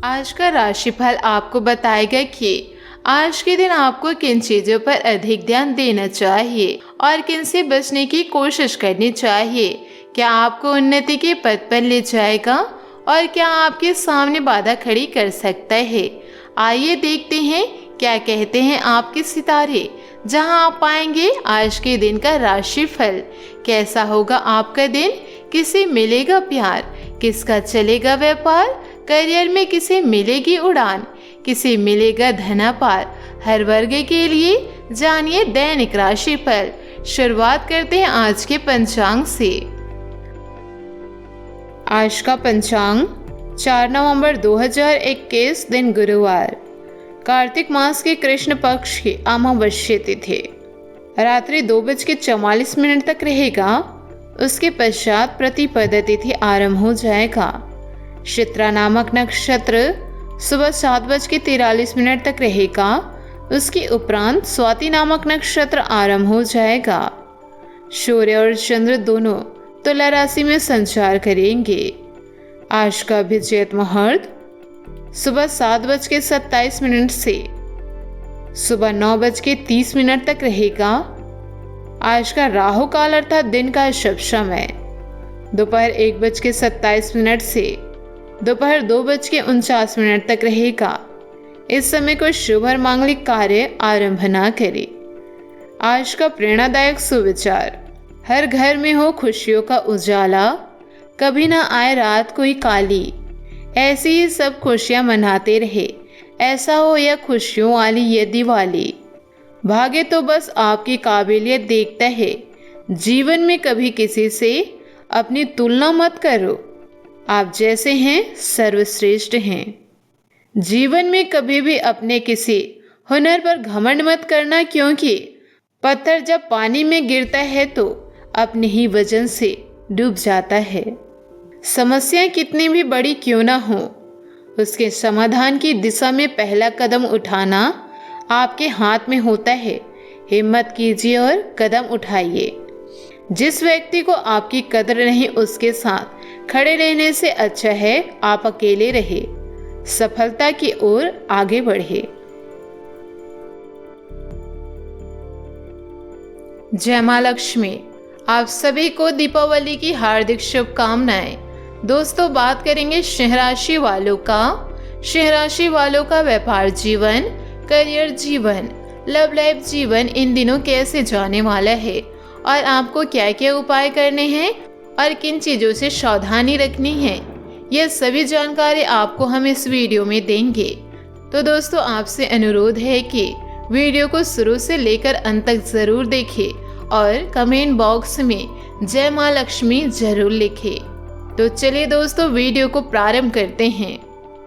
आज का राशिफल आपको बताएगा कि आज के दिन आपको किन चीज़ों पर अधिक ध्यान देना चाहिए और किन से बचने की कोशिश करनी चाहिए। क्या आपको उन्नति के पथ पर ले जाएगा और क्या आपके सामने बाधा खड़ी कर सकता है। आइए देखते हैं क्या कहते हैं आपके सितारे, जहां आप पाएंगे आज के दिन का राशिफल। कैसा होगा आपका दिन, किसे मिलेगा प्यार, किसका चलेगा व्यापार, करियर में किसे मिलेगी उड़ान, किसे मिलेगा धनापार। हर वर्ग के लिए जानिए दैनिक राशिफल। शुरुआत करते हैं आज के पंचांग से। आज का पंचांग 4 नवंबर 2021 दिन गुरुवार, कार्तिक मास के कृष्ण पक्ष की अमावस्या तिथि रात्रि 2:44 तक रहेगा। उसके पश्चात प्रतिपदा तिथि आरंभ हो जाएगा। चित्रा नामक नक्षत्र सुबह 7:43 तक रहेगा। उसके उपरांत स्वाति नामक नक्षत्र आरंभ हो जाएगा। सूर्य और चंद्र दोनों तुला राशि में संचार करेंगे। आज का अभिजीत मुहूर्त सुबह 7:27 से सुबह 9:30 तक रहेगा। आज का राहु काल अर्थात दिन का शुभ समय दोपहर 1:27 से दोपहर 2:49 तक रहेगा। इस समय कोई शुभ और मांगलिक कार्य आरंभ ना करें। आज का प्रेरणादायक सुविचार, हर घर में हो खुशियों का उजाला, कभी ना आए रात कोई काली। ऐसी ही सब खुशियां मनाते रहे, ऐसा हो यह खुशियों वाली ये दिवाली। भाग्य तो बस आपकी काबिलियत देखता है। जीवन में कभी किसी से अपनी तुलना मत करो, आप जैसे हैं सर्वश्रेष्ठ हैं। जीवन में कभी भी अपने किसी हुनर पर घमंड मत करना, क्योंकि पत्थर जब पानी में गिरता है तो अपने ही वजन से डूब जाता है। समस्याएं कितनी भी बड़ी क्यों ना हो, उसके समाधान की दिशा में पहला कदम उठाना आपके हाथ में होता है। हिम्मत कीजिए और कदम उठाइए। जिस व्यक्ति को आपकी कदर नहीं, उसके साथ खड़े रहने से अच्छा है आप अकेले रहे, सफलता की ओर आगे बढ़े। जय मां लक्ष्मी। आप सभी को दीपावली की हार्दिक शुभकामनाएं। दोस्तों, बात करेंगे सिंह राशि वालों का। सिंह राशि वालों का व्यापार जीवन, करियर जीवन, लव लाइफ जीवन इन दिनों कैसे जाने वाला है और आपको क्या क्या उपाय करने हैं और किन चीज़ों से सावधानी रखनी है, यह सभी जानकारी आपको हम इस वीडियो में देंगे। तो दोस्तों, आपसे अनुरोध है कि वीडियो को शुरू से लेकर अंत तक ज़रूर देखें और कमेंट बॉक्स में जय मां लक्ष्मी जरूर लिखें। तो चलिए दोस्तों, वीडियो को प्रारंभ करते हैं।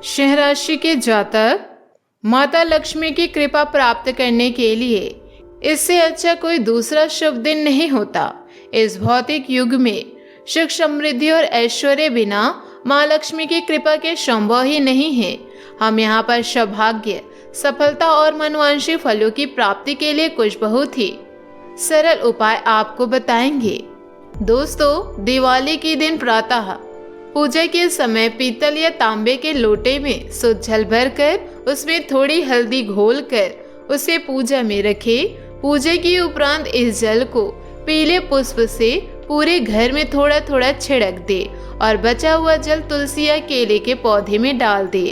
सिंह राशि के जातक माता लक्ष्मी की कृपा प्राप्त करने के लिए इससे अच्छा कोई दूसरा शुभ दिन नहीं होता। इस भौतिक युग में सुख समृद्धि और ऐश्वर्य बिना माँ लक्ष्मी की कृपा के संभव ही नहीं है। हम यहाँ पर सौभाग्य, सफलता और मनोवांछित फलों की प्राप्ति के लिए कुछ बहुत ही सरल उपाय आपको बताएंगे। दोस्तों, दिवाली के दिन प्रातः पूजा के समय पीतल या तांबे के लोटे में शुद्ध जल भरकर उसमें थोड़ी हल्दी घोलकर उसे पूजा में रखें। पूजा के उपरांत इस जल को पीले पुष्प से पूरे घर में थोड़ा थोड़ा छिड़क दे और बचा हुआ जल तुलसी या केले के पौधे में डाल दे।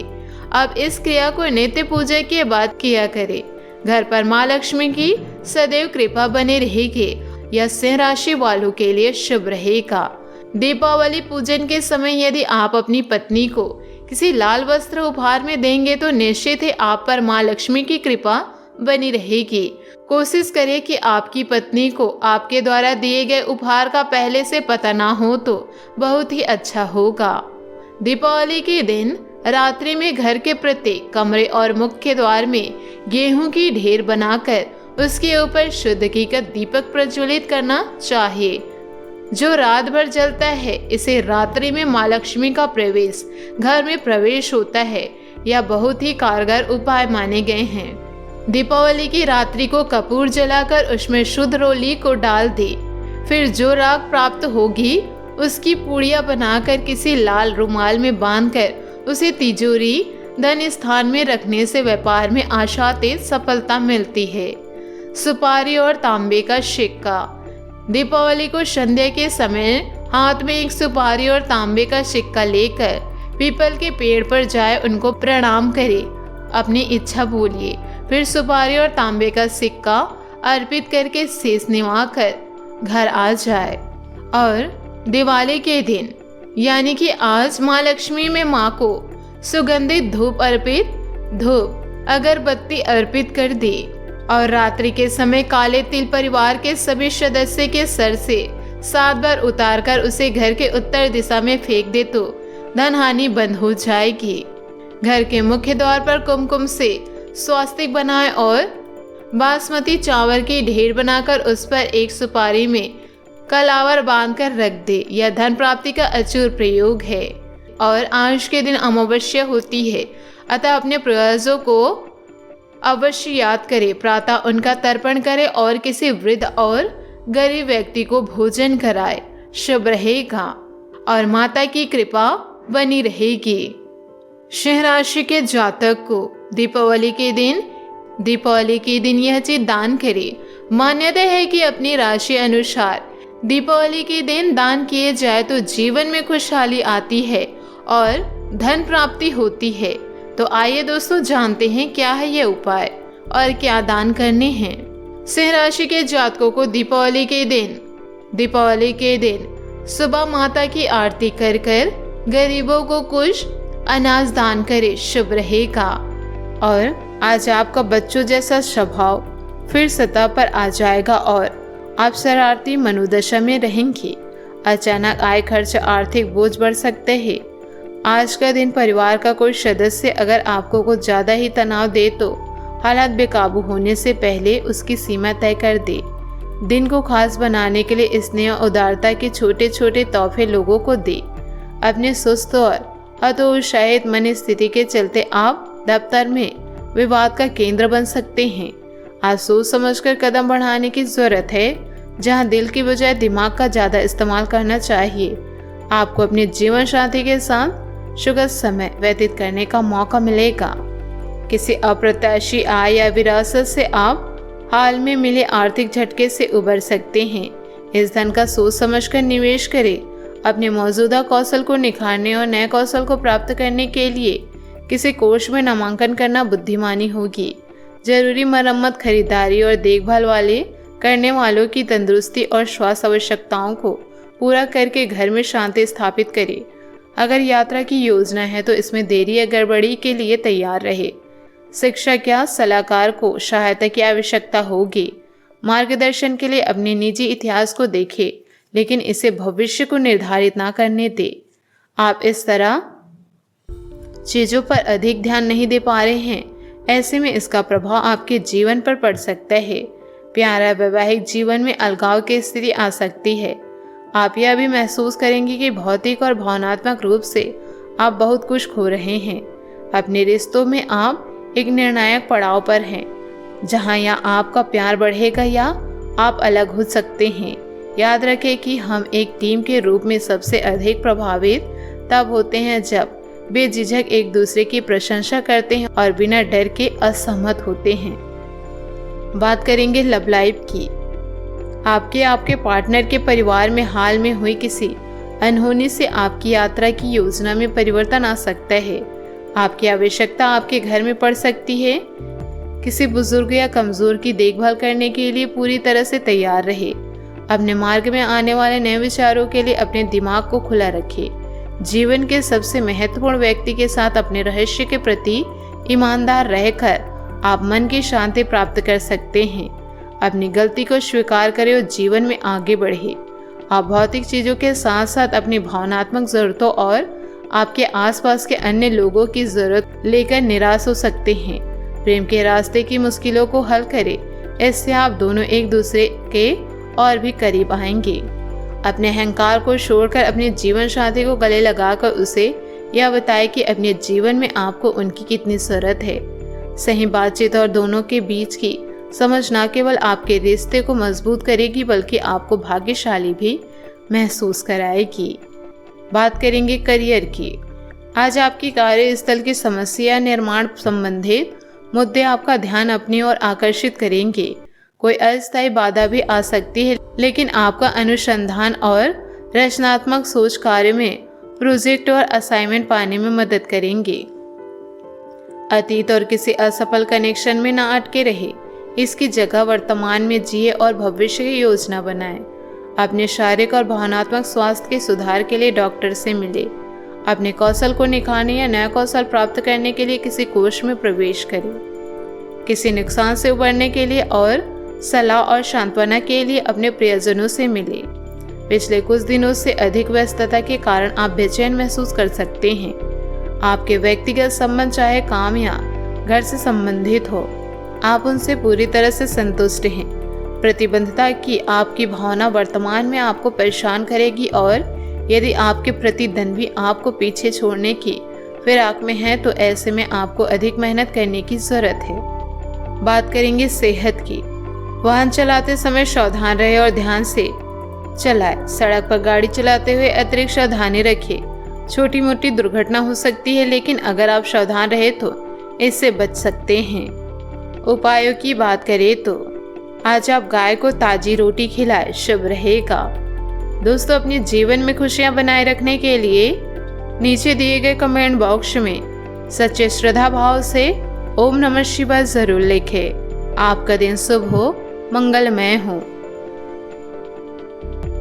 अब इस क्रिया को नित्य पूजा के बाद किया करे। घर पर माँ लक्ष्मी की सदैव कृपा बने रहेगी। यह सिंह राशि वालों के लिए शुभ रहेगा। दीपावली पूजन के समय यदि आप अपनी पत्नी को किसी लाल वस्त्र उपहार में देंगे तो निश्चित ही आप पर माँ लक्ष्मी की कृपा बनी रहेगी। कोशिश करें कि आपकी पत्नी को आपके द्वारा दिए गए उपहार का पहले से पता ना हो तो बहुत ही अच्छा होगा। दीपावली के दिन रात्रि में घर के प्रत्येक कमरे और मुख्य द्वार में गेहूं की ढेर बनाकर उसके ऊपर शुद्ध घी का दीपक प्रज्वलित करना चाहिए, जो रात भर जलता है। इसे रात्रि में माँ लक्ष्मी का प्रवेश घर में प्रवेश होता है। यह बहुत ही कारगर उपाय माने गए हैं। दीपावली की रात्रि को कपूर जलाकर उसमें शुद्ध रोली को डाल दे। फिर जो राख प्राप्त होगी उसकी पूड़ियाँ बनाकर किसी लाल रुमाल में बांधकर उसे तिजोरी, धन स्थान में रखने से व्यापार में आशातीत सफलता मिलती है। सुपारी और तांबे का सिक्का। दीपावली को संध्या के समय हाथ में एक सुपारी और तांबे का सिक्का लेकर पीपल के पेड़ पर जाए, उनको प्रणाम करें, अपनी इच्छा बोलिए, फिर सुपारी और तांबे का सिक्का अर्पित करके शेष निभाकर घर आ जाए। और दिवाली के दिन यानी कि आज माँ लक्ष्मी में माँ को सुगंधित धूप अगरबत्ती अर्पित कर दे और रात्रि के समय काले तिल परिवार के सभी सदस्य के सर से 7 बार उतारकर उसे घर के उत्तर दिशा में फेंक दे तो धन हानि बंद हो जाएगी। घर के मुख्य द्वार पर कुमकुम से स्वास्तिक बनाएं और बासमती चावल की ढेर बनाकर उस पर एक सुपारी में कलावर बांधकर रख दे। यह धन प्राप्ति का अचूर प्रयोग है और आज के दिन अमावस्या होती है, अतः अपने प्रयासों को अवश्य याद करें। प्रातः उनका तर्पण करें और किसी वृद्ध और गरीब व्यक्ति को भोजन कराए, शुभ रहेगा और माता की कृपा बनी रहेगी। सिंह राशि के जातक को दीपावली के दिन यह चीज दान करें। मान्यता है कि अपनी राशि अनुसार दीपावली के दिन दान किए जाए तो जीवन में खुशहाली आती है और धन प्राप्ति होती है। तो आइए दोस्तों जानते हैं क्या है ये उपाय और क्या दान करने हैं। सिंह राशि के जातकों को दीपावली के दिन सुबह माता की आरती कर गरीबों को कुछ अनाज दान करें, शुभ रहेगा। और आज आपका बच्चों जैसा स्वभाव फिर सतह पर आ जाएगा और आप शरारती मनोदशा में रहेंगे। अचानक आय खर्च आर्थिक बोझ बढ़ सकते हैं। आज का दिन परिवार का कोई सदस्य अगर आपको कुछ ज़्यादा ही तनाव दे तो हालात बेकाबू होने से पहले उसकी सीमा तय कर दे। दिन को खास बनाने के लिए स्नेह और उदारता के छोटे छोटे तोहफे लोगों को दे। अपने सुस्त और हतोत्साहित मन स्थिति के चलते आप दफ्तर में विवाद का केंद्र बन सकते हैं। आज सोच समझकर कदम बढ़ाने की जरूरत है, जहां दिल की बजाय दिमाग का ज़्यादा इस्तेमाल करना चाहिए। आपको अपने जीवन साथी के साथ सुखद समय व्यतीत करने का मौका मिलेगा। किसी अप्रत्याशी आय या विरासत से आप हाल में मिले आर्थिक झटके से उबर सकते हैं। इस धन का सोच समझकर निवेश करें। अपने मौजूदा कौशल को निखारने और नए कौशल को प्राप्त करने के लिए किसी कोर्स में नामांकन करना बुद्धिमानी होगी। जरूरी मरम्मत, खरीदारी और देखभाल करने वालों की तंदुरुस्ती और स्वास्थ्य आवश्यकताओं को पूरा करके घर में शांति स्थापित करें। अगर यात्रा की योजना है तो इसमें देरी या गड़बड़ी के लिए तैयार रहे। शिक्षक या सलाहकार को सहायता की आवश्यकता होगी। मार्गदर्शन के लिए अपने निजी इतिहास को देखें, लेकिन इसे भविष्य को निर्धारित ना करने दें। आप इस तरह चीज़ों पर अधिक ध्यान नहीं दे पा रहे हैं, ऐसे में इसका प्रभाव आपके जीवन पर पड़ सकता है। प्यारा वैवाहिक जीवन में अलगाव की स्थिति आ सकती है। आप यह भी महसूस करेंगे कि भौतिक और भावनात्मक रूप से आप बहुत कुछ खो रहे हैं। अपने रिश्तों में आप एक निर्णायक पड़ाव पर हैं, जहां या आपका प्यार बढ़ेगा या आप अलग हो सकते हैं। याद रखें कि हम एक टीम के रूप में सबसे अधिक प्रभावित तब होते हैं जब बेझिझक एक दूसरे की प्रशंसा करते हैं और बिना डर के असहमत होते हैं। बात करेंगे लव लाइफ की। आपके पार्टनर के परिवार में हाल में हुई किसी अनहोनी से आपकी यात्रा की योजना में परिवर्तन आ सकता है। आपकी आवश्यकता आपके घर में पड़ सकती है। किसी बुजुर्ग या कमजोर की देखभाल करने के लिए पूरी तरह से तैयार रहे। अपने मार्ग में आने वाले नए विचारों के लिए अपने दिमाग को खुला रखें। जीवन के सबसे महत्वपूर्ण व्यक्ति के साथ अपने रहस्य के प्रति ईमानदार रहकर आप मन की शांति प्राप्त कर सकते हैं। अपनी गलती को स्वीकार करें और जीवन में आगे बढ़े। आप भौतिक चीज़ों के साथ साथ अपनी भावनात्मक ज़रूरतों और आपके आसपास के अन्य लोगों की ज़रूरत लेकर निराश हो सकते हैं। प्रेम के रास्ते की मुश्किलों को हल करें, इससे आप दोनों एक दूसरे के और भी करीब आएंगे। अपने अहंकार को छोड़कर अपने जीवन साथी को गले लगाकर उसे यह बताएं कि अपने जीवन में आपको उनकी कितनी ज़रूरत है। सही बातचीत और दोनों के बीच की समझ न केवल आपके रिश्ते को मजबूत करेगी बल्कि आपको भाग्यशाली भी महसूस कराएगी। बात करेंगे करियर की। आज आपकी कार्यस्थल की समस्या निर्माण संबंधित मुद्दे आपका ध्यान अपनी ओर आकर्षित करेंगे। कोई अस्थायी बाधा भी आ सकती है, लेकिन आपका अनुसंधान और रचनात्मक सोच कार्य में प्रोजेक्ट और असाइनमेंट पाने में मदद करेंगे। अतीत और किसी असफल कनेक्शन में ना अटके रहे, इसकी जगह वर्तमान में जिए और भविष्य की योजना बनाएं। अपने शारीरिक और भावनात्मक स्वास्थ्य के सुधार के लिए डॉक्टर से मिले। अपने कौशल को निखारने या नया कौशल प्राप्त करने के लिए किसी कोर्स में प्रवेश करें। किसी नुकसान से उबरने के लिए और सलाह और सांत्वना के लिए अपने प्रियजनों से मिले। पिछले कुछ दिनों से अधिक व्यस्तता के कारण आप बेचैन महसूस कर सकते हैं। आपके व्यक्तिगत संबंध चाहे काम या घर से संबंधित हो, आप उनसे पूरी तरह से संतुष्ट हैं। प्रतिबद्धता की आपकी भावना वर्तमान में आपको परेशान करेगी और यदि आपके प्रतिद्वंद्वी आपको पीछे छोड़ने की फिराक में है तो ऐसे में आपको अधिक मेहनत करने की जरूरत है। बात करेंगे सेहत की। वाहन चलाते समय सावधान रहे और ध्यान से चलाएं। सड़क पर गाड़ी चलाते हुए अतिरिक्त सावधानी रखिए। छोटी मोटी दुर्घटना हो सकती है, लेकिन अगर आप सावधान रहे तो इससे बच सकते हैं। उपायों की बात करें तो आज आप गाय को ताजी रोटी खिलाएं, शुभ रहेगा। दोस्तों, अपने जीवन में खुशियां बनाए रखने के लिए नीचे दिए गए कमेंट बॉक्स में सच्चे श्रद्धा भाव से ओम नमः शिवाय जरूर लिखें। आपका दिन शुभ हो, मंगलमय हो।